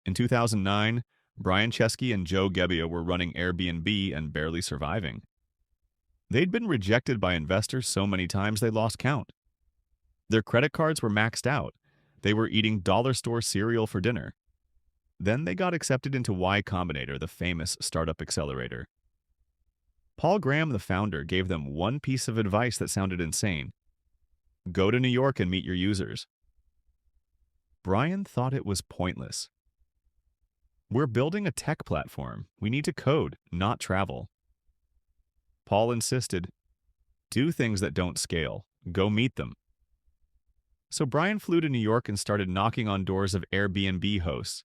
In 2009, Brian Chesky and Joe Gebbia were running Airbnb and barely surviving. They'd been rejected by investors so many times they lost count. Their credit cards were maxed out. They were eating dollar store cereal for dinner. Then they got accepted into Y Combinator, the famous startup accelerator. Paul Graham, the founder, gave them one piece of advice that sounded insane. Go to New York and meet your users. Brian thought it was pointless. We're building a tech platform. We need to code, not travel. Paul insisted, do things that don't scale. Go meet them. So Brian flew to New York and started knocking on doors of Airbnb hosts.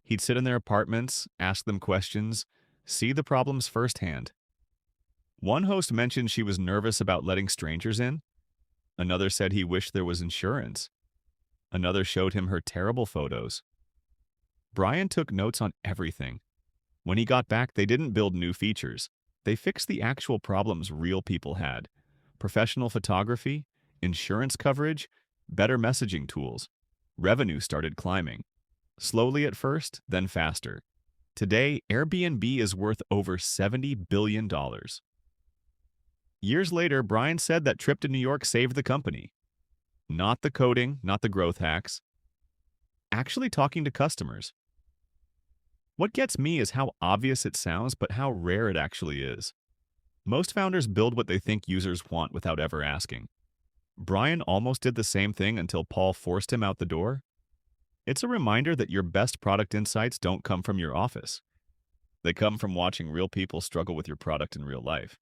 He'd sit in their apartments, ask them questions, see the problems firsthand. One host mentioned she was nervous about letting strangers in. Another said he wished there was insurance. Another showed him her terrible photos. Brian took notes on everything. When he got back, they didn't build new features. They fixed the actual problems real people had. Professional photography, insurance coverage, better messaging tools. Revenue started climbing. Slowly at first, then faster. Today, Airbnb is worth over $70 billion. Years later, Brian said that trip to New York saved the company. Not the coding, not the growth hacks. Actually talking to customers. What gets me is how obvious it sounds, but how rare it actually is. Most founders build what they think users want without ever asking. Brian almost did the same thing until Paul forced him out the door. It's a reminder that your best product insights don't come from your office. They come from watching real people struggle with your product in real life.